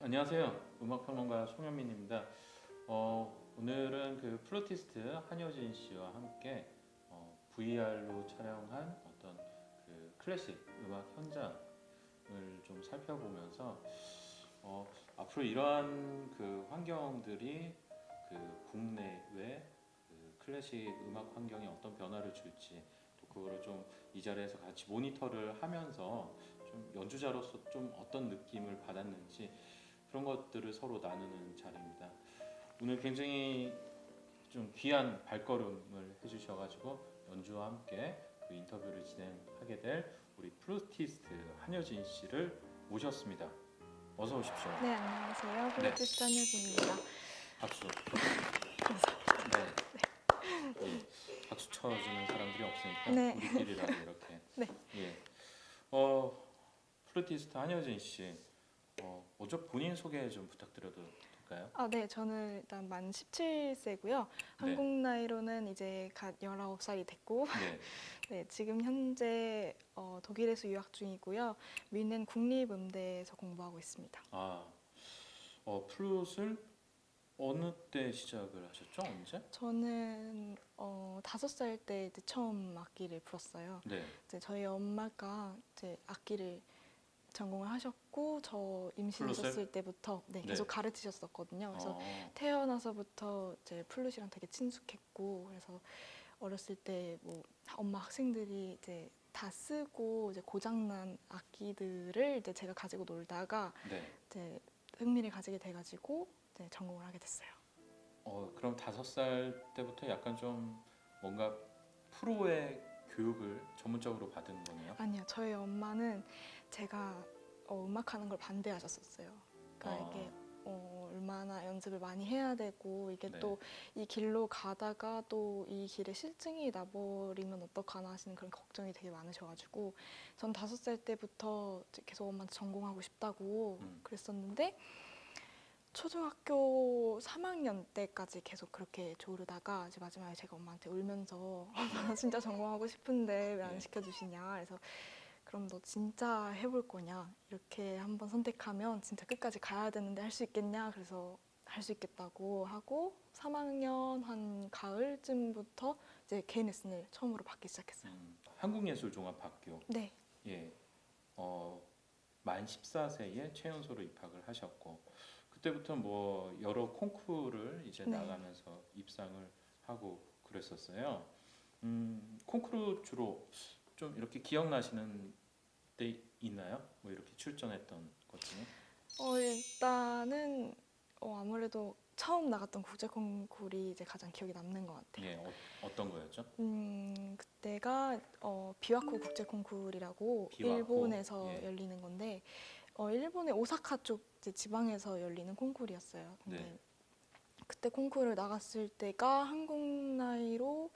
안녕하세요. 음악평론가 송현민입니다. 오늘은 그 플루티스트 한효진 씨와 함께 VR로 촬영한 어떤 그 클래식 음악 현장을 좀 살펴보면서 앞으로 이러한 그 환경들이 그 국내외 그 클래식 음악 환경에 어떤 변화를 줄지, 또 그거를 좀 이 자리에서 같이 모니터를 하면서 좀 연주자로서 좀 어떤 느낌을 받았는지 그런 것들을 서로 나누는 자리입니다. 오늘 굉장히 좀 귀한 발걸음을 해주셔가지고 연주와 함께 그 인터뷰를 진행하게 될 우리 플루티스트 한효진 씨를 모셨습니다. 어서 오십시오. 네, 안녕하세요. 네, 플루티스트 한효진입니다. 박수. 감사합니다. 네, 예, 박수 쳐주는 사람들이 없으니까 네. 우리끼리라도 이렇게. 네. 예, 플루티스트 한효진 씨, 먼저 본인 소개 좀 부탁드려도 될까요? 네, 저는 일단 만 17세고요. 네, 한국 나이로는 이제 갓 19살이 됐고, 네. 네, 지금 현재 독일에서 유학 중이고요. 뮌헨 국립음대에서 공부하고 있습니다. 플룻을 어느 때 시작을 하셨죠? 언제? 저는 5살 때 이제 처음 악기를 불었어요. 네. 이제 저희 엄마가 이제 악기를 전공을 하셨고 저 임신 플룻을? 있었을 때부터 네, 네. 계속 가르치셨었거든요. 그래서 어, 태어나서부터 이제 플룻이랑 되게 친숙했고, 그래서 어렸을 때 뭐 엄마 학생들이 이제 다 쓰고 이제 고장난 악기들을 이제 제가 가지고 놀다가 네. 이제 흥미를 가지게 돼가지고 이제 전공을 하게 됐어요. 그럼 5살 때부터 약간 좀 뭔가 프로의 교육을 전문적으로 받은 거네요? 아니요, 저희 엄마는 제가 음악하는 걸 반대하셨었어요. 그러니까 이게 얼마나 연습을 많이 해야 되고 이게 네. 또 이 길로 가다가 또 이 길에 실증이 나버리면 어떡하나 하시는 그런 걱정이 되게 많으셔가지고 전 5살 때부터 이제 계속 엄마한테 전공하고 싶다고 그랬었는데 초등학교 3학년 때까지 계속 그렇게 조르다가 이제 마지막에 제가 엄마한테 울면서 엄마 나 진짜 전공하고 싶은데 왜 안 네. 시켜주시냐. 그래서 그럼 너 진짜 해볼 거냐, 이렇게 한번 선택하면 진짜 끝까지 가야 되는데 할 수 있겠냐. 그래서 할 수 있겠다고 하고 3학년 한 가을쯤부터 이제 개인 레슨을 처음으로 받기 시작했어요. 한국예술종합학교. 네. 예. 만 14세에 최연소로 입학을 하셨고 그때부터 뭐 여러 콩쿠르를 이제 네. 나가면서 입상을 하고 그랬었어요. 콩쿠르 주로 좀 이렇게 기억나시는 때 있나요? 뭐 이렇게 출전했던 것 중에? 일단은 아무래도 처음 나갔던 국제 콩쿠르이 이제 가장 기억에 남는 것 같아요. 예, 어떤 거였죠? 그때가 비와코 국제 콩쿠르라고 비와코, 일본에서 예. 열리는 건데 일본의 오사카 쪽 이제 지방에서 열리는 콩쿠르였어요. 근데 네. 그때 콩쿠르 나갔을 때가 한국 나이로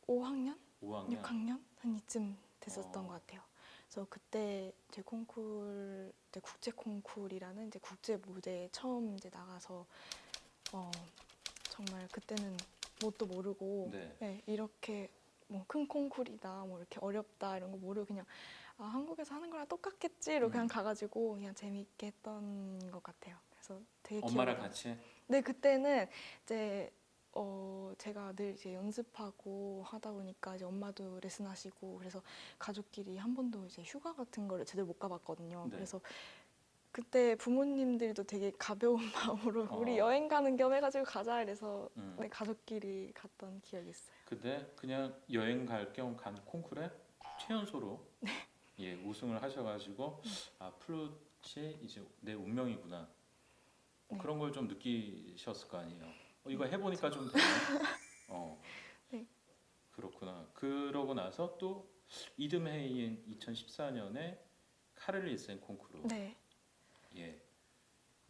5학년, 5학년. 6학년 한 이쯤 됐었던 어. 것 같아요. 그래서 그때 제 콩쿠르, 이제 국제 콩쿠르라는 이제 국제 무대에 처음 이제 나가서 정말 그때는 뭣도 모르고 네. 네, 이렇게 뭐 큰 콩쿠르이다, 뭐 이렇게 어렵다 이런 거 모르고 그냥 한국에서 하는 거랑 똑같겠지 이러고 그냥 가가지고 그냥 재미있게 했던 것 같아요. 그래서 되게 엄마랑 기억에 같이? 네, 그때는 이제 제가 늘 이제 연습하고 하다 보니까 이제 엄마도 레슨하시고 그래서 가족끼리 한 번도 이제 휴가 같은 거를 제대로 못 가봤거든요. 네. 그래서 그때 부모님들도 되게 가벼운 마음으로 우리 어. 여행 가는 겸 해가지고 가자 이래서 음. 네, 가족끼리 갔던 기억이 있어요. 근데 그냥 여행 갈 겸 간 콩쿠르에 최연소로 예, 우승을 하셔가지고 플룻이 이제 내 운명이구나. 네. 그런 걸 좀 느끼셨을 거 아니에요. 이거 해보니까 좀 되네. 네. 그렇구나. 그러고 나서 또 이듬해인 2014년에 카를 닐센 콩쿠르. 네, 예,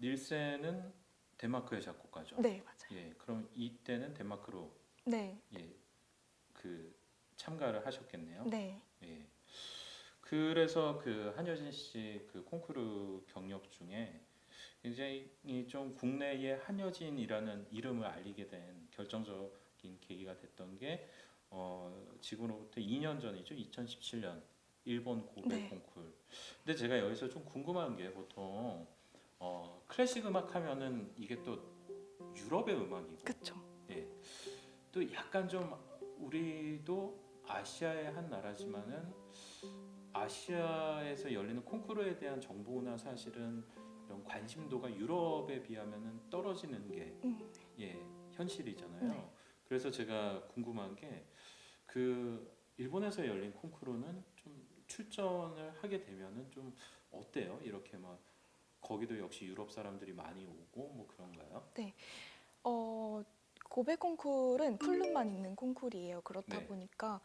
닐센은 덴마크의 작곡가죠. 네, 맞아요. 예, 그럼 이때는 덴마크로 네, 예, 그 참가를 하셨겠네요. 네, 예. 그래서 그 한효진 씨 그 콩쿠르 경력 중에 굉장히 좀 국내의 한효진이라는 이름을 알리게 된 결정적인 계기가 됐던 게 지금으로부터 2년 전이죠. 2017년 일본 고베 네. 콩쿠르. 근데 제가 여기서 좀 궁금한 게 보통 클래식 음악 하면은 이게 또 유럽의 음악이고, 그쵸. 예, 또 약간 좀 우리도 아시아의 한 나라지만은 아시아에서 열리는 콩쿠르에 대한 정보나 사실은 이런 관심도가 유럽에 비하면은 떨어지는 게 예, 현실이잖아요. 네. 그래서 제가 궁금한 게 그 일본에서 열린 콩쿠르는 좀 출전을 하게 되면은 좀 어때요? 이렇게 막 거기도 역시 유럽 사람들이 많이 오고 뭐 그런가요? 어, 고베 콩쿨은 플룸만 있는 콩쿨이에요. 그렇다 네. 보니까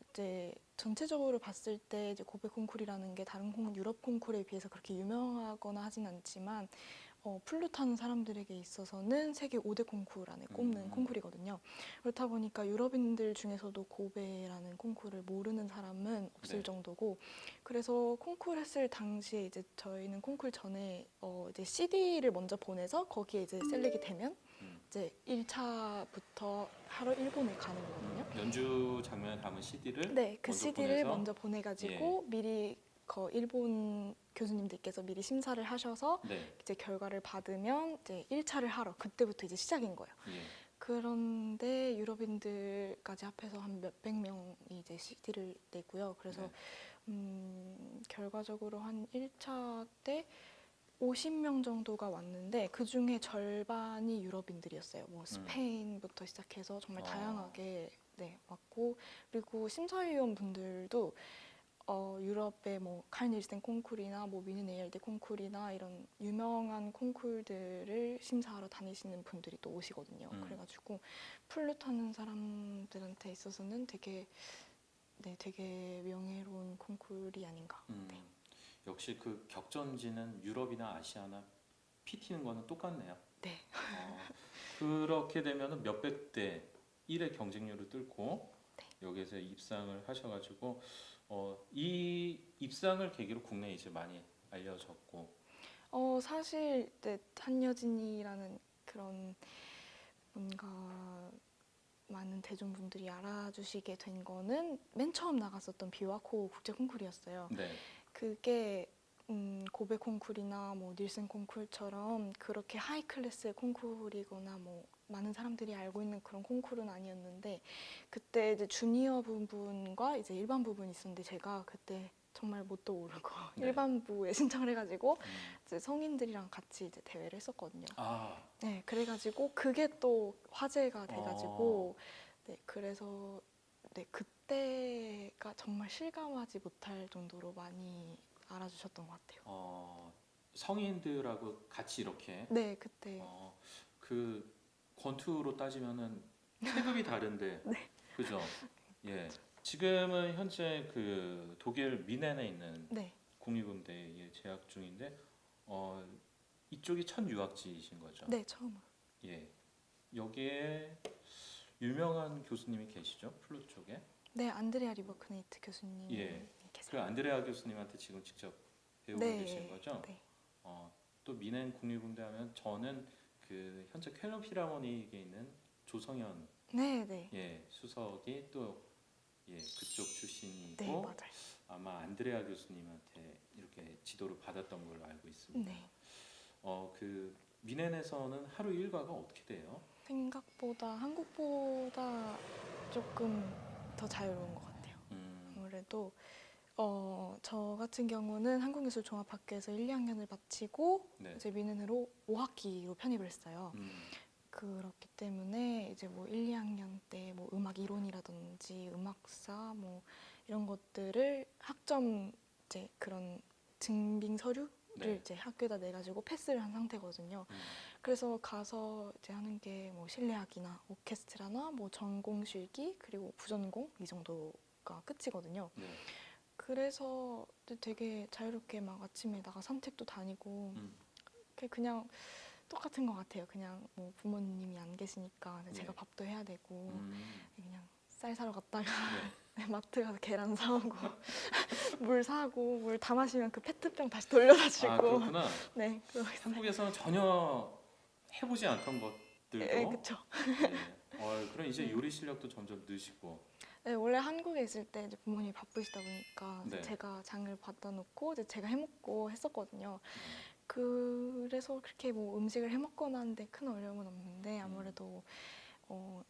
이제 전체적으로 봤을 때 이제 고베 콩쿨이라는 게 다른 유럽 콩쿨에 비해서 그렇게 유명하거나 하진 않지만 플룻 하는 사람들에게 있어서는 세계 5대 콩쿨 안에 꼽는 음, 콩쿨이거든요. 그렇다 보니까 유럽인들 중에서도 고베라는 콩쿨을 모르는 사람은 없을 네. 정도고, 그래서 콩쿨 했을 당시에 이제 저희는 콩쿨 전에 이제 CD를 먼저 보내서 거기에 이제 셀렉이 되면 음. 이제 1차부터 하러 일본에 가는 거거든요. 연주 장면에 담은 CD를 네, 그 먼저 CD를 보내서 먼저 예, 보내가지고 미리 일본 교수님들께서 미리 심사를 하셔서 네, 이제 결과를 받으면 이제 1차를 하러 그때부터 이제 시작인 거예요. 예, 그런데 유럽인들까지 합해서 한 몇백 명이 이제 CD를 내고요. 그래서 네, 결과적으로 한 1차 때 50명 정도가 왔는데 그 중에 절반이 유럽인들이었어요. 뭐 스페인부터 시작해서 정말 어, 다양하게 네, 왔고, 그리고 심사위원 분들도 유럽의 뭐 칼 닐센 콩쿨이나 뭐 미는 에일대 콩쿨이나 이런 유명한 콩쿨들을 심사하러 다니시는 분들이 또 오시거든요. 그래가지고 플룻 하는 사람들한테 있어서는 되게 명예로운 콩쿨이 아닌가. 네. 음, 역시 그 격전지는 유럽이나 아시아나 피 튀는 거는 똑같네요. 네. 그렇게 되면은 몇백 대 1의 경쟁률을 뚫고 여기에서 입상을 하셔가지고 이 입상을 계기로 국내에 이제 많이 알려졌고 사실 네, 한여진이라는 그런 뭔가 많은 대중분들이 알아주시게 된 거는 맨 처음 나갔었던 비와코 국제 콩쿨이었어요. 네, 그게 고베 콩쿨이나 뭐 닐슨 콩쿨처럼 그렇게 하이 클래스의 콩쿨이거나 뭐 많은 사람들이 알고 있는 그런 콩쿨은 아니었는데, 그때 이제 주니어 부분과 이제 일반 부분이 있었는데 제가 그때 정말 뭣도 모르고 네. 일반부에 신청을 해가지고 음, 이제 성인들이랑 같이 이제 대회를 했었거든요. 아, 네, 그래가지고 그게 또 화제가 어, 돼가지고 네, 그래서 네, 그때가 정말 실감하지 못할 정도로 많이 알아주셨던 것 같아요. 성인들하고 같이 이렇게 네, 그때 그 권투로 따지면은 체급이 다른데 그죠? 예. 지금은 현재 그 독일 미넨에 있는 네, 국립음대에 재학 중인데 어, 이쪽이 첫 유학지이신 거죠? 네, 처음으로. 예. 여기에 유명한 교수님이 계시죠? 플룻 쪽에. 네, 안드레아 리버크네이트 교수님이 예. 그 계세요. 안드레아 교수님한테 지금 직접 배우고 계신 네, 거죠? 네, 또 미넨 국립음대 하면 저는 그 현재 쾰른 필하모니에 있는 조성현 네, 네, 예, 수석이 또 예, 그쪽 네, 출신이고 맞아요. 아마 안드레아 교수님한테 이렇게 지도를 받았던 걸로 알고 있습니다. 네, 그 미넨에서는 하루 일과가 어떻게 돼요? 생각보다 한국보다 조금 더 자유로운 것 같아요. 음, 아무래도 저 같은 경우는 한국예술종합학교에서 1, 2학년을 마치고 네. 이제 미넨으로 5학기로 편입을 했어요. 음, 그렇기 때문에 이제 뭐 1, 2학년 때 뭐 음악 이론이라든지 음악사 뭐 이런 것들을 학점 이제 그런 증빙 서류를 네. 이제 학교에다 내가지고 패스를 한 상태거든요. 음, 그래서 가서 이제 하는 게 뭐 실내악이나 오케스트라나 뭐 전공 실기 그리고 부전공 이 정도가 끝이거든요. 네. 그래서 되게 자유롭게 막 아침에 나가 산책도 다니고 음, 그냥 똑같은 것 같아요. 그냥 뭐 부모님이 안 계시니까 제가 네. 밥도 해야 되고 음, 그냥 쌀 사러 갔다가 네. 마트 가서 계란 사오고 물 사고 물 다 마시면 그 페트병 다시 돌려다 아, 주고 그렇구나. 네, 그러고 있어요. 한국에서는 전혀 해보지 않던 네, 것들도 그쵸. 예. 그럼 이제 네. 요리 실력도 점점 느시고 네, 원래 한국에 있을 때 이제 부모님이 바쁘시다 보니까 이제 네. 제가 장을 받아 놓고 이제 제가 해먹고 했었거든요. 네. 그래서 그렇게 뭐 음식을 해 먹거나 하는데 큰 어려움은 없는데 아무래도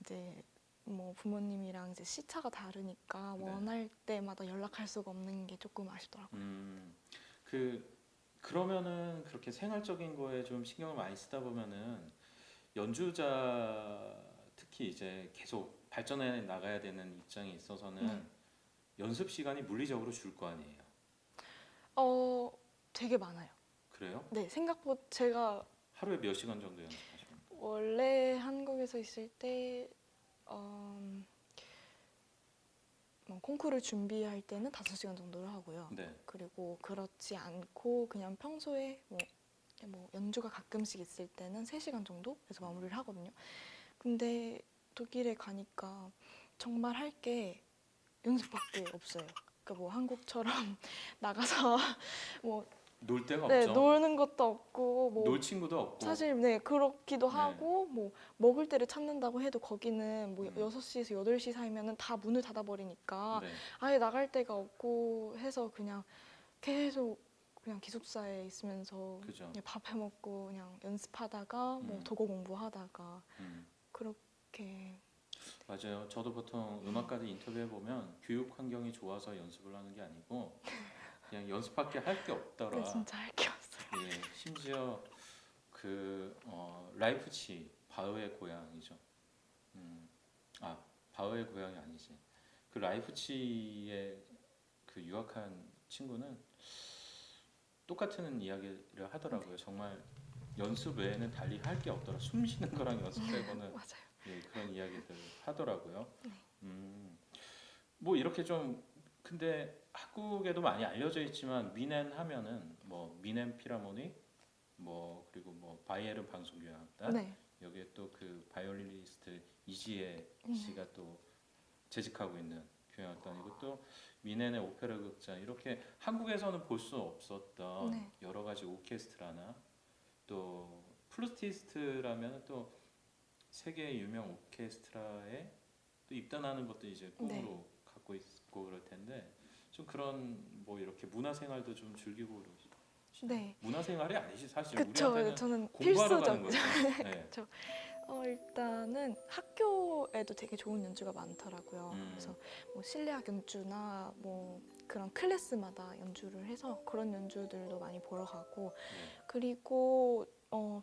이제 뭐 부모님이랑 이제 시차가 다르니까 네. 원할 때마다 연락할 수가 없는 게 조금 아쉽더라고요. 그러면은 그렇게 생활적인 거에 좀 신경을 많이 쓰다 보면은 연주자 특히 이제 계속 발전해 나가야 되는 입장에 있어서는 네. 연습 시간이 물리적으로 줄 거 아니에요. 되게 많아요. 그래요? 네, 생각보다 제가 하루에 몇 시간 정도 연습하십니까? 원래 한국에서 있을 때 뭐 콩쿠르 준비할 때는 5시간 정도를 하고요. 네. 그리고 그렇지 않고 그냥 평소에 뭐 연주가 가끔씩 있을 때는 3시간 정도 해서 마무리를 하거든요. 근데 독일에 가니까 정말 할 게 연습밖에 없어요. 그러니까 뭐 한국처럼 나가서 뭐 놀 데가 네, 없죠. 노는 것도 없고 뭐 놀 친구도 없고. 사실 네 그렇기도 네. 하고 뭐 먹을 때를 찾는다고 해도 거기는 뭐 6시에서 8시 사이면은 다 문을 닫아버리니까 네. 아예 나갈 데가 없고 해서 그냥 계속 그냥 기숙사에 있으면서 그죠. 그냥 밥 해 먹고 그냥 연습하다가 뭐 음. 독어 공부하다가 음. 그렇게 맞아요. 저도 보통 음악가들 인터뷰해 보면 교육 환경이 좋아서 연습을 하는 게 아니고 그냥 연습밖에 할 게 없더라. 네, 진짜 할 게 없어요. 예, 심지어 라이프치 바흐의 고향이죠. 바흐의 고향이 아니지. 그 라이프치에 그 유학한 친구는 똑같은 이야기를 하더라고요. 정말 연습 외에는 달리 할 게 없더라. 숨 쉬는 거랑 연습 빼고는 맞아요. 예, 그런 이야기들 하더라고요. 네. 뭐 이렇게 좀 근데 한국에도 많이 알려져 있지만 미넨 하면은 뭐 미넨 필하모닉 뭐 그리고 뭐 바이에른 방송교향악단 네. 여기에 또 그 바이올리니스트 이지혜 음. 씨가 또 재직하고 있는 교향악단이고 또 미넨의 오페라 극장 이렇게 한국에서는 볼 수 없었던 네. 여러 가지 오케스트라나 또 플루티스트라면 또 세계 유명 오케스트라에 또 입단하는 것도 이제 꿈으로 네. 갖고 있고 그럴 텐데 좀 그런 뭐 이렇게 문화 생활도 좀 즐기고 그러시죠. 네. 문화 생활이 아니지 사실 그쵸. 우리한테는 저는 공부하러 필수적. 가는 거죠. 네. 일단은 학교에도 되게 좋은 연주가 많더라고요. 음. 그래서 뭐 실내악 연주나 뭐 그런 클래스마다 연주를 해서 그런 연주들도 많이 보러 가고 네. 그리고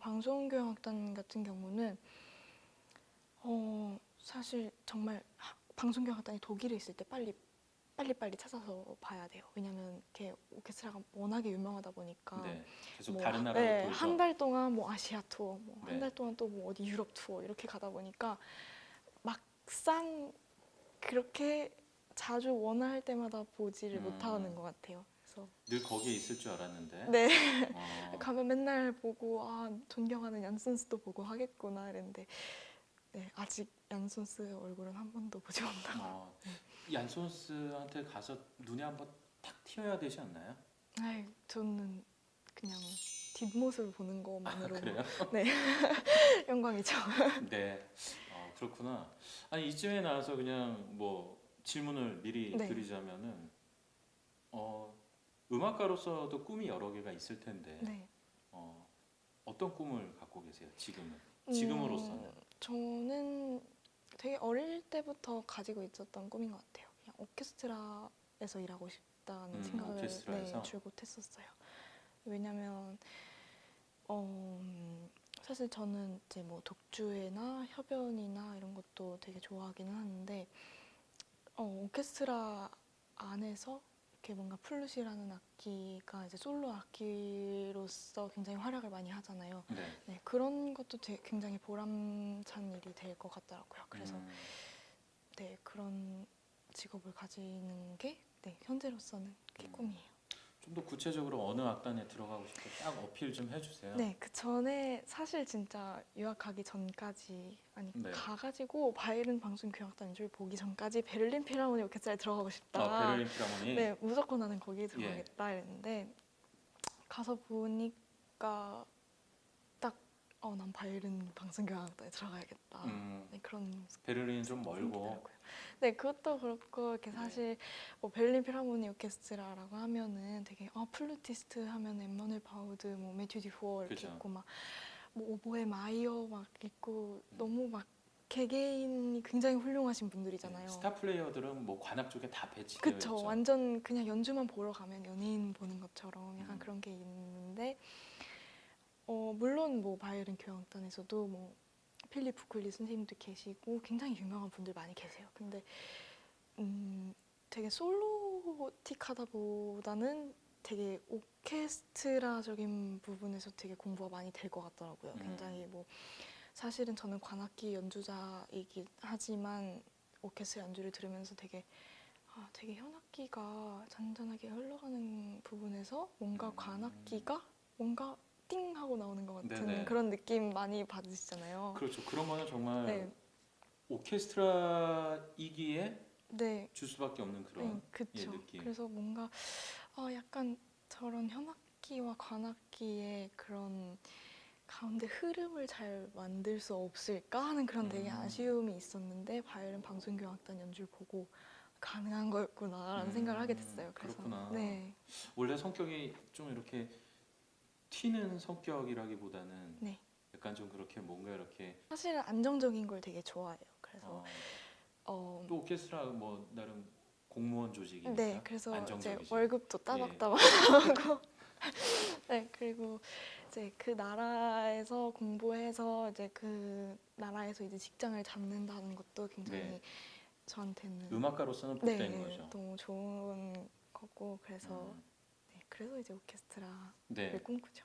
방송교향악단 같은 경우는 사실 정말 방송교향악단이 독일에 있을 때 빨리 찾아서 봐야 돼요. 왜냐면 이렇게 오케스트라가 워낙에 유명하다 보니까 네. 계속 뭐, 다른 나라로 네, 돌죠. 한 달 동안 뭐 아시아 투어, 뭐 한 네. 달 동안 또 뭐 어디 유럽 투어 이렇게 가다 보니까 막상 그렇게 자주 원할 때마다 보지를 못하는 것 같아요. 그래서 늘 거기에 있을 줄 알았는데. 네 어, 가면 맨날 보고 존경하는 얀슨스도 보고 하겠구나 이랬는데 네, 아직 얀슨스 얼굴은 한 번도 보지 못하고 얀손스한테 가서 눈에 한번 탁 튀어야 되지 않나요? 저는 그냥 뒷모습을 보는 것만으로 그래요? 네 영광이죠. 네. 그렇구나. 아니 이쯤에 나와서 그냥 뭐 질문을 미리 네. 드리자면은 음악가로서도 꿈이 여러 개가 있을 텐데 네. 어떤 꿈을 갖고 계세요? 지금으로서는. 저는 되게 어릴 때부터 가지고 있었던 꿈인 것 같아요. 그냥 오케스트라에서 일하고 싶다는 생각을 오케스트라에서? 줄곧 했었어요. 왜냐면 사실 저는 이제 뭐 독주회나 협연이나 이런 것도 되게 좋아하기는 하는데 오케스트라 안에서 이렇게 뭔가 플룻이라는 악기가 이제 솔로 악기로서 굉장히 활약을 많이 하잖아요. 네. 네, 그런 것도 굉장히 보람찬 일이 될 것 같더라고요. 그래서 네, 그런 직업을 가지는 게 현재로서는 그게 꿈이에요. 좀 더 구체적으로 어느 악단에 들어가고 싶어 딱 어필 좀 해주세요. 네, 그 전에 사실 진짜 유학 가기 전까지 네. 가가지고 바이에른 방송교향악단 연주를 보기 전까지 베를린 필하모니 오케스트라에 들어가고 싶다. 베를린 필하모니. 네, 무조건 나는 거기에 들어가겠다 이랬는데 가서 보니까 딱 난 바이에른 방송교향악단에 들어가야겠다. 음, 네, 그런 베를린은 좀 멀고. 생기더라고요. 네, 그것도 그렇고 이렇게 네. 사실 뭐 베를린 필하모니 오케스트라라고 하면은 되게 플루티스트 하면 엠마누엘 바우드, 뭐 매튜 디포어 이렇게 그죠. 있고 막 뭐 오보에 마이어 막 있고 음. 너무 막 개개인이 굉장히 훌륭하신 네, 분들이잖아요. 스타 플레이어들은 뭐 관악 쪽에 다 배치되어 그쵸. 있죠. 완전 그냥 연주만 보러 가면 연예인 보는 것처럼 약간 음. 그런 게 있는데 물론 뭐 바이에른 교향악단에서도 뭐 필립 부클리 선생님도 계시고 굉장히 유명한 분들 많이 계세요. 근데 되게 솔로틱하다 보다는 되게 오케스트라적인 부분에서 되게 공부가 많이 될 것 같더라고요. 굉장히 뭐 사실은 저는 관악기 연주자이긴 하지만 오케스트라 연주를 들으면서 되게 현악기가 잔잔하게 흘러가는 부분에서 뭔가 관악기가 뭔가 띵 하고 나오는 것 같은 네네. 그런 느낌 많이 받으시잖아요. 그렇죠. 그런 거는 정말 네, 오케스트라이기에 네, 줄 수밖에 없는 네, 그런 그쵸. 느낌. 그래서 뭔가 약간 저런 현악기와 관악기의 그런 가운데 흐름을 잘 만들 수 없을까 하는 그런 되게 아쉬움이 있었는데 바이에른 방송교향악단 연주를 보고 가능한 거였구나라는 생각을 하게 됐어요. 그래서 그렇구나. 네, 원래 성격이 좀 이렇게 튀는 성격이라기보다는 네. 약간 좀 그렇게 뭔가 이렇게 사실은 안정적인 걸 되게 좋아해요. 그래서 또 오케스트라 뭐 나름 공무원 조직이니까 네, 그래서 이제 안정적이죠. 월급도 예. 따박따박 하고 네, 그리고 이제 그 나라에서 공부해서 이제 그 나라에서 이제 직장을 잡는다는 것도 굉장히 네. 저한테는 음악가로서는 복된 네, 거죠. 너무 좋은 거고 그래서 음, 네, 그래서 이제 오케스트라를 네. 꿈꾸죠.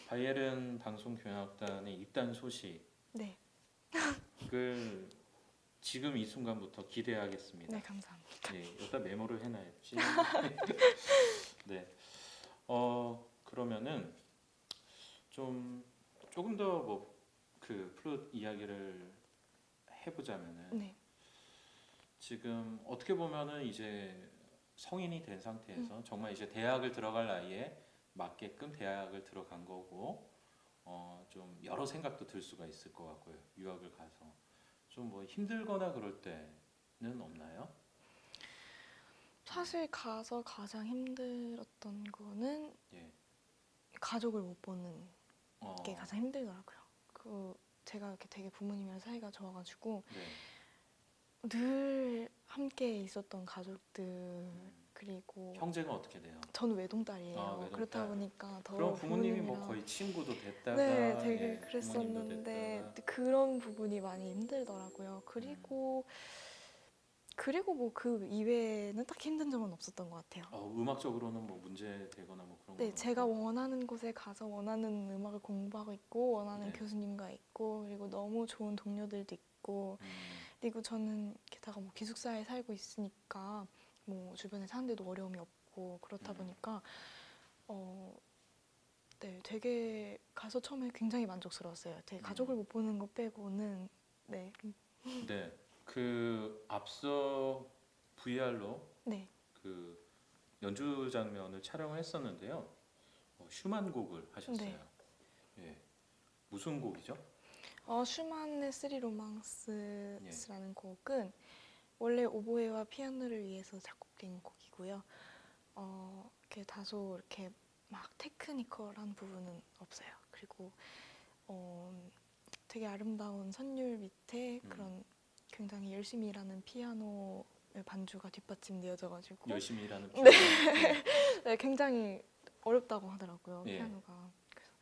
바이에른 방송교향악단의 입단 소식을 네, 지금 이 순간부터 기대하겠습니다. 네, 감사합니다. 예, 여기다 메모를 해놔야지. 네. 그러면은 조금 더 뭐 그 플룻 이야기를 해보자면은 네, 지금 어떻게 보면은 이제 성인이 된 상태에서 정말 이제 대학을 들어갈 나이에 맞게끔 대학을 들어간 거고 좀 여러 생각도 들 수가 있을 것 같고요. 유학을 가서 좀 뭐 힘들거나 그럴 때는 없나요? 사실 가서 가장 힘들었던 거는 예. 가족을 못 보는 게 어, 가장 힘들더라고요. 제가 이렇게 되게 부모님이랑 사이가 좋아가지고 네. 늘 함께 있었던 가족들 그리고 형제는 어떻게 돼요? 저는 외동딸이에요. 외동딸. 그렇다 보니까 그럼 더 부모님이 뭐 부모님이랑 거의 친구도 네, 됐다가 되게 예, 부모님도 그랬었는데 됐다가 그런 부분이 많이 힘들더라고요. 그리고 뭐 그 이외에는 딱 힘든 점은 없었던 것 같아요. 음악적으로는 뭐 문제 되거나 뭐 그런 네, 건 제가 없고. 원하는 곳에 가서 원하는 음악을 공부하고 있고 원하는 네. 교수님과 있고 그리고 너무 좋은 동료들도 있고 그리고 저는 게다가 뭐 기숙사에 살고 있으니까 뭐 주변에 사는데도 어려움이 없고 그렇다 보니까 네, 되게 가서 처음에 굉장히 만족스러웠어요. 되게 가족을 못 보는 것 빼고는 네, 네. 그 앞서 VR로 네, 그 연주 장면을 촬영을 했었는데요. 슈만 곡을 하셨어요. 네. 예. 무슨 곡이죠? 슈만의 쓰리 예. 로망스라는 곡은 원래 오보에와 피아노를 위해서 작곡된 곡이고요. 이렇게 다소 이렇게 막 테크니컬한 부분은 없어요. 그리고 되게 아름다운 선율 밑에 그런 굉장히 열심히 일하는 피아노 반주가 뒷받침되어져가지고 열심히 일하는 네. 피아노. 네, 굉장히 어렵다고 하더라고요. 예. 피아노가. 그래서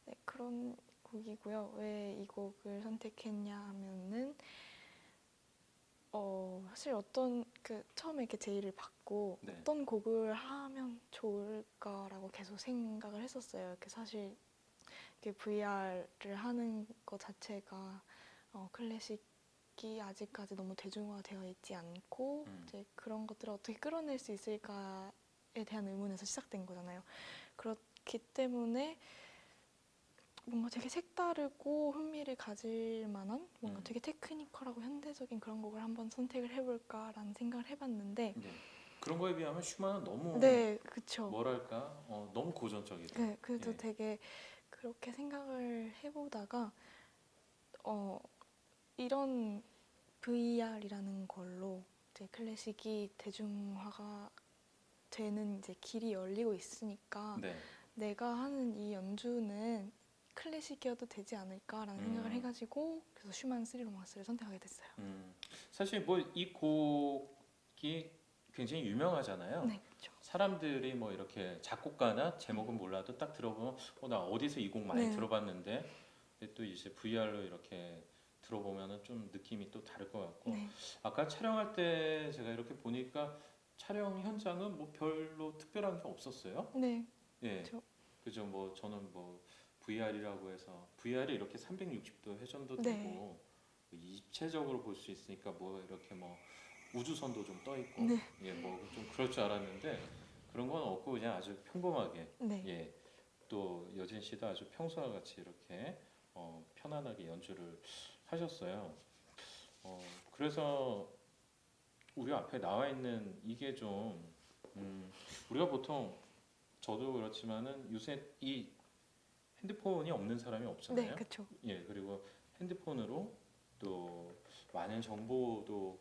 네, 그런 곡이고요. 왜 이 곡을 선택했냐 하면은 사실 처음에 이렇게 제의를 받고 네. 어떤 곡을 하면 좋을까라고 계속 생각을 했었어요. 이렇게 사실 이렇게 VR을 하는 것 자체가 클래식이 아직까지 너무 대중화되어 있지 않고 이제 그런 것들을 어떻게 끌어낼 수 있을까에 대한 의문에서 시작된 거잖아요. 그렇기 때문에 뭔가 되게 색다르고 흥미를 가질 만한 뭔가 되게 테크니컬하고 현대적인 그런 곡을 한번 선택을 해볼까라는 생각을 해봤는데 네. 그런 거에 비하면 슈만은 너무 네, 그쵸. 뭐랄까 너무 고전적이다. 네, 그래도 예. 되게 그렇게 생각을 해보다가 이런 VR이라는 걸로 이제 클래식이 대중화가 되는 이제 길이 열리고 있으니까 네. 내가 하는 이 연주는 클래식이어도 되지 않을까라는 생각을 해가지고 그래서 슈만 3 로망스를 선택하게 됐어요. 사실 뭐 이 곡이 굉장히 유명하잖아요. 네, 그렇죠. 사람들이 뭐 이렇게 작곡가나 제목은 몰라도 딱 들어보면 나 어디서 이 곡 많이 네. 들어봤는데 근데 또 이제 VR로 이렇게 들어보면은 좀 느낌이 또 다를 것 같고 네, 아까 촬영할 때 제가 이렇게 보니까 촬영 현장은 뭐 별로 특별한 게 없었어요. 네, 예, 그렇죠. 그죠. 뭐 저는 뭐 VR이라고 해서 VR이 이렇게 360도 회전도 네. 되고 입체적으로 볼 수 있으니까 뭐 이렇게 뭐 우주선도 좀 떠 있고 네. 예, 뭐 좀 그럴 줄 알았는데 그런 건 없고 그냥 아주 평범하게 네, 예, 또 여진 씨도 아주 평소와 같이 이렇게 편안하게 연주를 하셨어요. 그래서 우리 앞에 나와 있는 이게 좀 우리가 보통 저도 그렇지만은 요새 이 핸드폰이 없는 사람이 네, 없잖아요. 그렇죠. 예, 그리고 핸드폰으로 또 많은 정보도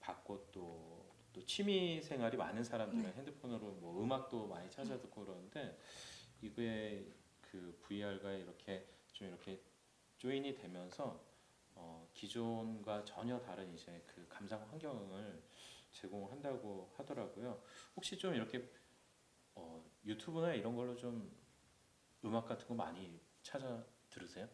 받고 또 취미 생활이 많은 사람들은 네. 핸드폰으로 뭐 음악도 많이 찾아 듣고 그러는데 이게 그 VR가 이렇게 좀 이렇게 조인이 되면서 기존과 전혀 다른 이제 그 감상 환경을 제공한다고 하더라고요. 혹시 좀 이렇게 유튜브나 이런 걸로 좀 음악 같은 거 많이 찾아 들으세요?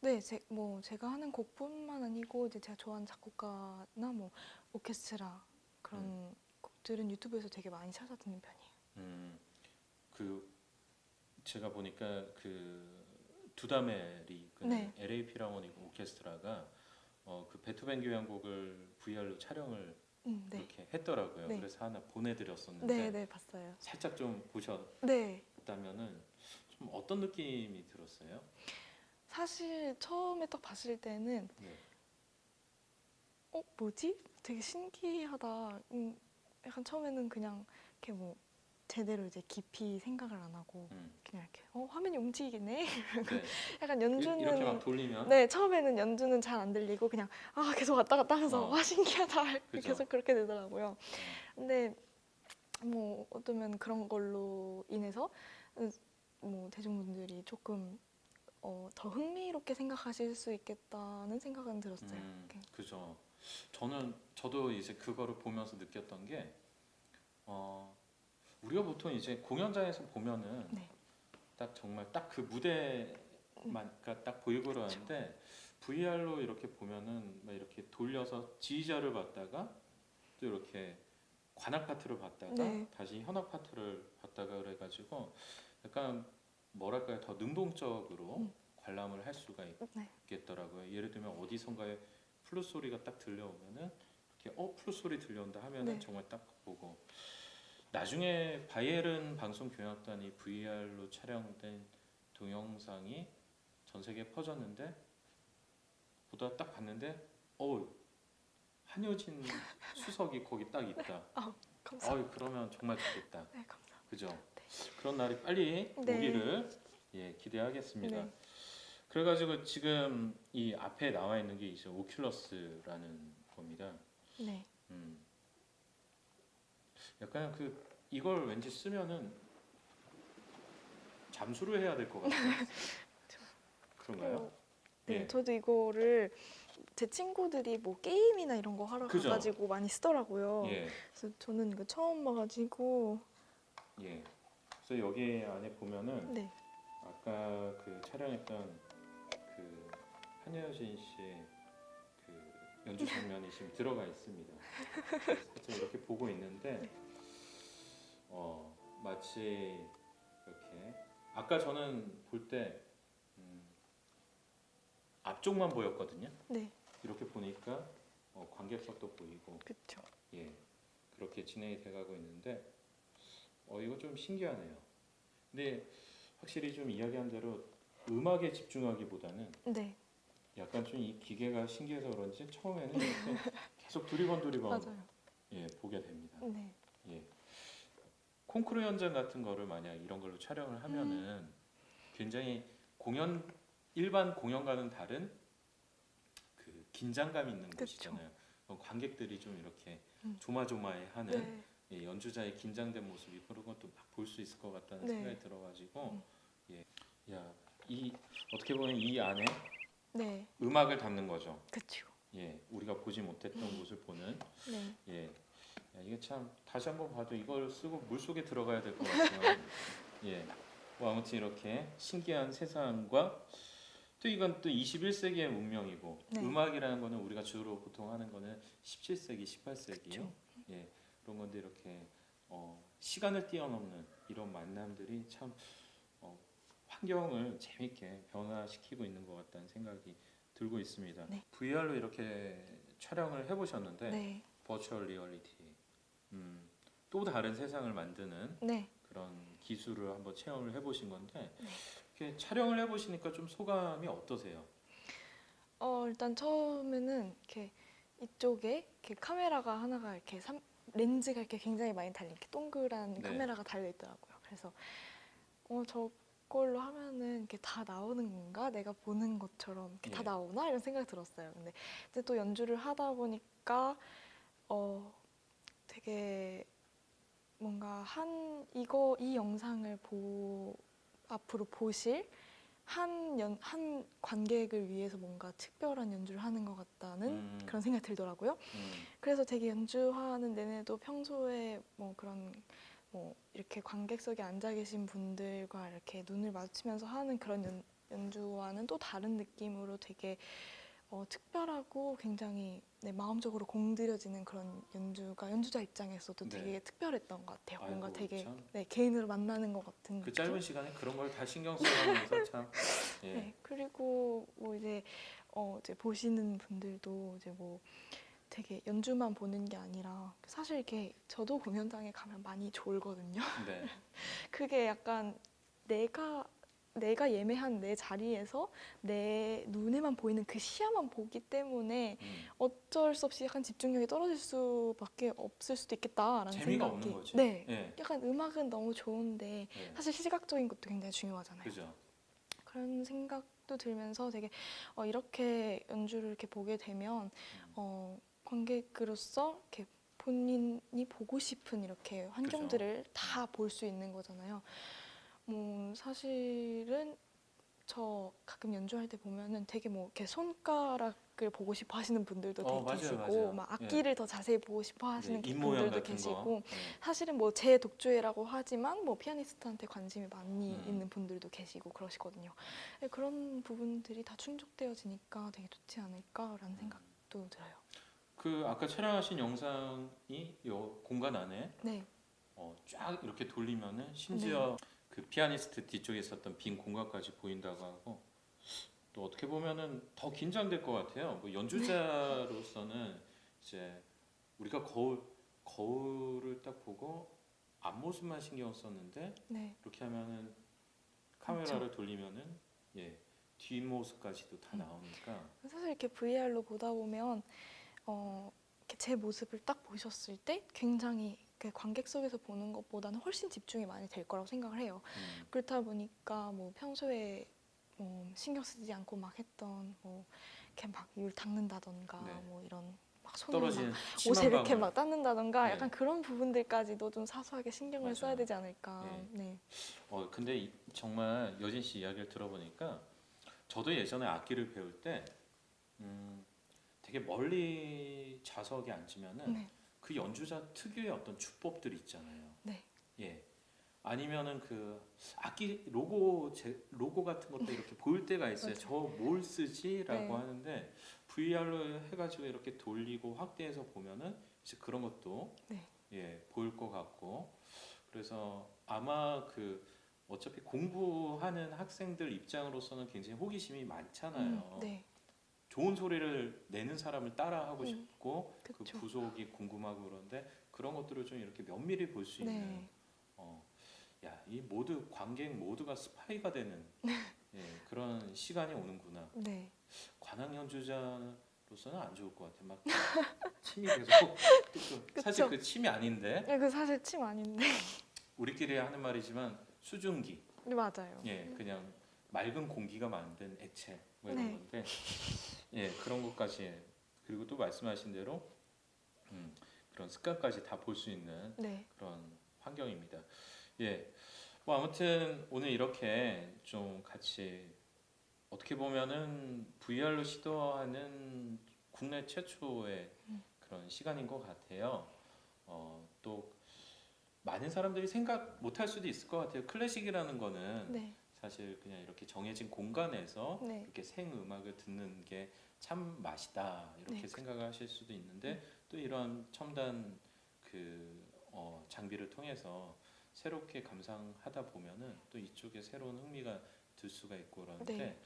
네, 제가 하는 곡뿐만 아니고 이제 제가 좋아하는 작곡가나 뭐 오케스트라 그런 곡들은 유튜브에서 되게 많이 찾아 듣는 편이에요. 그 제가 보니까 그 두다메리 그 네. LA 필하모닉 오케스트라가 그 베토벤 교향곡을 VR로 촬영을 네. 이렇게 했더라고요. 네. 그래서 하나 보내드렸었는데 네, 네, 봤어요. 살짝 좀 네. 보셨다면은 좀 어떤 느낌이 들었어요? 사실 처음에 딱 봤을 때는 네. 뭐지? 되게 신기하다. 약간 처음에는 그냥 이렇게 뭐 제대로 이제 깊이 생각을 안 하고 음. 그냥 이렇게 화면이 움직이네. 네. 약간 이렇게 막 연주는 돌리면 네, 처음에는 연주는 잘 안 들리고 그냥 계속 왔다 갔다 하면서 어. 와 신기하다 그죠. 계속 그렇게 되더라고요. 어. 근데 뭐 어쩌면 그런 걸로 인해서 뭐 대중분들이 조금 더 흥미롭게 생각하실 수 있겠다는 생각은 들었어요. 그죠. 저도 이제 그거를 보면서 느꼈던 게 우리가 보통 이제 공연장에서 보면은 네. 딱 정말 딱 그 무대만 그러니까 딱 보이고 그러는데 VR로 이렇게 보면은 막 이렇게 돌려서 지휘자를 봤다가 또 이렇게 관악 파트를 봤다가 네. 다시 현악 파트를 봤다가 그래가지고 약간 뭐랄까요 더 능동적으로 관람을 할 수가 네. 있겠더라고요. 예를 들면 어디선가에 플룻 소리가 딱 들려오면은 이렇게 플룻 소리 들려온다 하면은 네. 정말 딱 보고 나중에 바이에른 방송 교향악단이 VR로 촬영된 동영상이 전 세계에 퍼졌는데 보다 딱 봤는데 한효진 수석이 거기 딱 있다. 감사합니다. 그러면 정말 좋겠다. 네, 감사합니다. 그죠? 네. 그런 날이 빨리 네. 오기를 기대하겠습니다. 네. 그래가지고 지금 이 앞에 나와 있는 게 이제 오큘러스라는 겁니다. 네. 약간 이걸 왠지 쓰면은 잠수를 해야 될 것 같아요. 그런가요? 네, 예. 저도 이거를 제 친구들이 뭐 게임이나 이런 거 하러 그죠? 가가지고 많이 쓰더라고요. 예. 그래서 저는 이거 처음 봐가지고 예. 그래서 여기 안에 보면은 네. 아까 그 촬영했던 그 한여진 씨의 그 연주 장면이 지금 들어가 있습니다. 살짝 이렇게 보고 있는데 마치 이렇게 아까 저는 볼 때 앞쪽만 보였거든요. 네, 이렇게 보니까 관객석도 보이고 그렇죠. 예 그렇게 진행이 돼가고 있는데 이거 좀 신기하네요. 근데 확실히 좀 이야기한 대로 음악에 집중하기보다는 네, 약간 좀 이 기계가 신기해서 그런지 처음에는 이렇게 계속 두리번 맞아요. 보게 됩니다. 네, 예. 콩쿠르 현장 같은 거를 만약 이런 걸로 촬영을 하면은 굉장히 일반 공연과는 다른 그 긴장감 있는 그쵸. 곳이잖아요. 관객들이 좀 이렇게 음. 조마조마해하는 네. 예, 연주자의 긴장된 모습이 그런 것도 막 볼 수 있을 것 같다는 네. 생각이 들어가지고 예, 야, 이 어떻게 보면 이 안에 네. 음악을 담는 거죠. 그쵸. 예, 우리가 보지 못했던 곳을 보는 네. 예, 야, 이게 참 다시 한번 봐도 이걸 쓰고 물 속에 들어가야 될 것 같지만 예, 뭐 아무튼 이렇게 신기한 세상과 또 이건 또 21세기의 문명이고 네. 음악이라는 거는 우리가 주로 보통 하는 거는 17세기, 18세기 그쵸. 예, 그런 건데 이렇게 시간을 뛰어넘는 이런 만남들이 참 환경을 재밌게 변화시키고 있는 것 같다는 생각이 들고 있습니다. 네. VR로 이렇게 촬영을 해보셨는데 네. 버추얼 리얼리티 또 다른 세상을 만드는 네. 그런 기술을 한번 체험을 해보신 건데 이렇게 촬영을 해보시니까 좀 소감이 어떠세요? 일단 처음에는 이렇게 이쪽에 이렇게 카메라가 하나가 이렇게 렌즈가 이렇게 굉장히 많이 달린 이렇게 동그란 네. 카메라가 달려 있더라고요. 그래서 저걸로 하면은 이렇게 다 나오는 건가? 내가 보는 것처럼 이렇게 다 예. 나오나? 이런 생각이 들었어요. 근데 이제 또 연주를 하다 보니까 되게 뭔가 이 영상을 앞으로 보실 한 관객을 위해서 뭔가 특별한 연주를 하는 것 같다는 그런 생각이 들더라고요. 그래서 되게 연주하는 내내도 평소에 뭐 그런 뭐 이렇게 관객석에 앉아 계신 분들과 이렇게 눈을 마주치면서 하는 그런 연주와는 또 다른 느낌으로 되게 특별하고 굉장히 마음적으로 공들여지는 그런 연주가 연주자 입장에서도 네. 되게 특별했던 것 같아요. 뭔가 아이고, 되게 참. 개인으로 만나는 것 같은 그 느낌? 짧은 시간에 그런 걸 다 신경 써가면서 참 예. 네, 그리고 뭐 이제 보시는 분들도 이제 뭐 되게 연주만 보는 게 아니라 사실 이렇게 저도 공연장에 가면 많이 졸거든요. 네. 그게 약간 내가 예매한 내 자리에서 내 눈에만 보이는 그 시야만 보기 때문에 어쩔 수 없이 약간 집중력이 떨어질 수밖에 없을 수도 있겠다라는 재미가 생각이. 없는 거지. 네, 예. 약간 음악은 너무 좋은데 예. 사실 시각적인 것도 굉장히 중요하잖아요. 그죠. 그런 생각도 들면서 되게 이렇게 연주를 이렇게 보게 되면 관객으로서 이렇게 본인이 보고 싶은 이렇게 환경들을 다 볼 수 있는 거잖아요. 사실은 저 가끔 연주할 때 보면은 되게 뭐 이렇게 손가락을 보고 싶어 하시는 분들도 되게 맞아요, 계시고 맞아요. 막 악기를 더 자세히 보고 싶어 하시는 네, 입모양 분들도 같은 계시고 거. 사실은 뭐 제 독주회라고 하지만 뭐 피아니스트한테 관심이 많이 음. 있는 분들도 계시고 그러시거든요. 네, 그런 부분들이 다 충족되어지니까 되게 좋지 않을까라는 생각도 들어요. 그 아까 촬영하신 영상이 요 공간 안에 네, 쫙 이렇게 돌리면은 심지어 그 피아니스트 뒤쪽에 있었던 빈 공간까지 보인다고 하고 또 어떻게 보면은 더 긴장될 것 같아요. 뭐 연주자로서는 이제 우리가 거울을 딱 보고 앞모습만 신경 썼는데 네, 이렇게 하면은 카메라를 돌리면은 예, 뒷모습까지도 다 나오니까 사실 이렇게 VR로 보다 보면 이렇게 제 모습을 딱 보셨을 때 굉장히 그 관객석에서 보는 것보다는 훨씬 집중이 많이 될 거라고 생각을 해요. 그렇다 보니까 뭐 평소에 신경 쓰지 않고 막 했던 뭐 이렇게 막 이를 닦는다던가 네. 뭐 이런 막 손을 떨어지는 막 침 옷에 한 이렇게 방울. 막 닦는다던가 네. 약간 그런 부분들까지도 좀 사소하게 신경을 맞아요. 써야 되지 않을까. 네. 근데 정말 여진 씨 이야기를 들어보니까 저도 예전에 악기를 배울 때 되게 멀리 좌석에 앉으면은 네. 그 연주자 특유의 어떤 주법들이 있잖아요. 네. 예. 아니면은 그 악기 로고 같은 것도 이렇게 보일 때가 있어요. 맞아요. 저 뭘 쓰지라고 네. 하는데 VR로 해가지고 이렇게 돌리고 확대해서 보면은 이제 그런 것도 네. 예 보일 것 같고 그래서 아마 그 어차피 공부하는 학생들 입장으로서는 굉장히 호기심이 많잖아요. 네. 좋은 소리를 내는 사람을 따라하고 싶고 그 그쵸. 구속이 궁금하고 그런데 그런 것들을 좀 이렇게 면밀히 볼 수 있는 네. 이 관객 모두가 스파이가 되는 예, 그런 시간이 오는구나. 네. 관악 연주자로서는 안 좋을 것 같아. 막 침이 계속 뚝뚝. 사실 그쵸. 그 침이 아닌데 네, 그 사실 침 아닌데. 우리끼리 하는 말이지만 수증기. 네, 맞아요. 예, 그냥 맑은 공기가 만든 액체 뭐 이런 네. 건데 예 그런 것까지 그리고 또 말씀하신 대로 그런 습관까지 다 볼 수 있는 네. 그런 환경입니다. 예. 뭐 아무튼 오늘 이렇게 좀 같이 어떻게 보면은 VR로 시도하는 국내 최초의 그런 시간인 것 같아요. 또 많은 사람들이 생각 못할 수도 있을 것 같아요. 클래식이라는 거는 네. 사실 그냥 이렇게 정해진 공간에서 네. 이렇게 생음악을 듣는 게 참 맛이다 이렇게 네. 생각을 하실 수도 있는데 또 이런 첨단 장비를 통해서 새롭게 감상하다 보면은 또 이쪽에 새로운 흥미가 들 수가 있고 그러는데 네.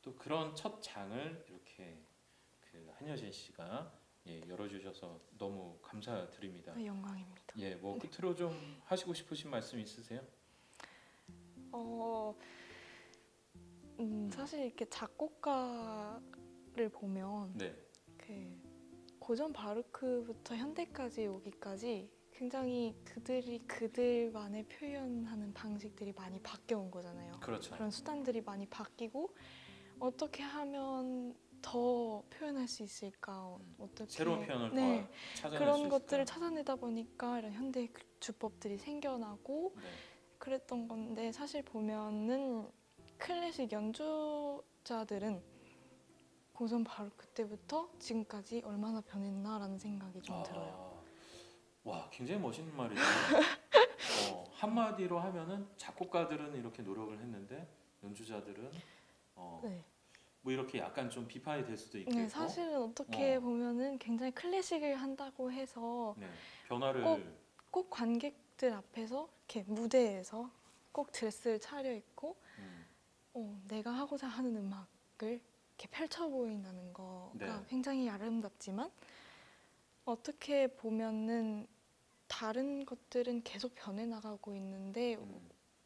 또 그런 첫 장을 이렇게 한여진 씨가 열어주셔서 너무 감사드립니다. 네, 영광입니다. 예, 뭐 끝으로 좀 하시고 싶으신 말씀 있으세요? 어, 사실 이렇게 작곡가를 보면 네, 그 고전 바로크부터 현대까지 오기까지 굉장히 그들이 그들만의 표현하는 방식들이 많이 바뀌어온 거잖아요. 그렇죠. 그런 수단들이 많이 바뀌고 어떻게 하면 더 표현할 수 있을까? 어떻게 새로운 표현을 네, 더 찾아낼 수 그런 있을까? 것들을 찾아내다 보니까 이런 현대 주법들이 생겨나고 네, 그랬던 건데 사실 보면은 클래식 연주자들은 고전 바로 그때부터 지금까지 얼마나 변했나라는 생각이 좀 들어요. 와, 굉장히 멋있는 말이죠. 한마디로 하면은 작곡가들은 이렇게 노력을 했는데 연주자들은 네. 뭐 이렇게 약간 좀 비판이 될 수도 있겠고, 네, 사실은 어떻게 어, 보면은 굉장히 클래식을 한다고 해서 네, 변화를 꼭 관객들 앞에서 이렇게 무대에서 꼭 드레스를 차려입고 음, 내가 하고자 하는 음악을 이렇게 펼쳐 보인다는 거가 네. 굉장히 아름답지만 어떻게 보면은 다른 것들은 계속 변해 나가고 있는데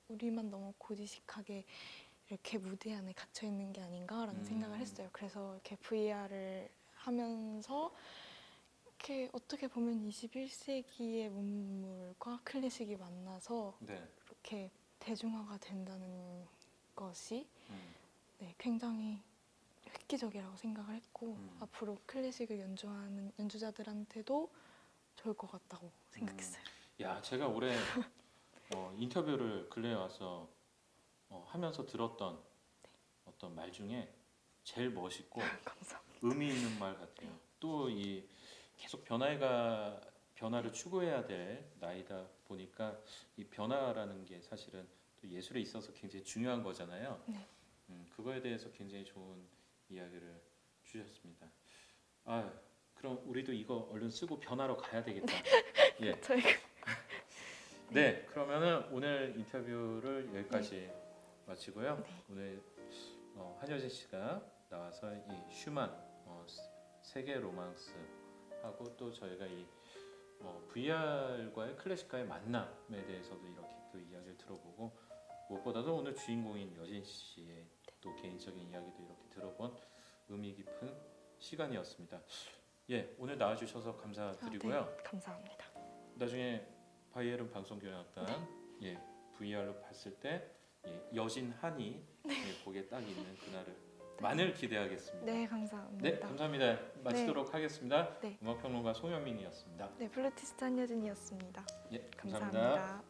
우리만 너무 고지식하게 이렇게 무대 안에 갇혀 있는 게 아닌가라는 생각을 했어요. 그래서 이렇게 VR을 하면서 이렇게 어떻게 보면 21세기의 문물과 클래식이 만나서 네, 이렇게 대중화가 된다는 것이 음, 네, 굉장히 획기적이라고 생각을 했고 음. 앞으로 클래식을 연주하는 연주자들한테도 좋을 것 같다고 생각했어요. 야, 제가 올해 인터뷰를 근래에 와서 하면서 들었던 어떤 말 중에 제일 멋있고 감사합니다. 의미 있는 말 같아요. 또 이 계속 변화를 추구해야 될 나이다 보니까 이 변화라는 게 사실은 또 예술에 있어서 굉장히 중요한 거잖아요. 네. 그거에 대해서 굉장히 좋은 이야기를 주셨습니다. 아, 그럼 우리도 이거 얼른 쓰고 변화로 가야 되겠다. 예. 저희가 네, 그러면은 오늘 인터뷰를 여기까지 마치고요. 네. 오늘 한여진 씨가 나와서 이 슈만 세계 로망스 하고 또 저희가 이 VR과의 클래식과의 만남에 대해서도 이렇게 또 이야기를 들어보고 무엇보다도 오늘 주인공인 여진 씨의 또 개인적인 이야기도 이렇게 들어본 의미 깊은 시간이었습니다. 예, 오늘 나와주셔서 감사드리고요. 네, 감사합니다. 나중에 바이에른 방송교향악단 VR로 봤을 때 여진 한이 거기에 딱 있는 그날을 만을 기대하겠습니다. 네, 감사합니다. 네, 감사합니다. 마치도록 하겠습니다. 네. 음악평론가 송현민이었습니다. 네, 플루티스트 한여진이었습니다. 예, 감사합니다.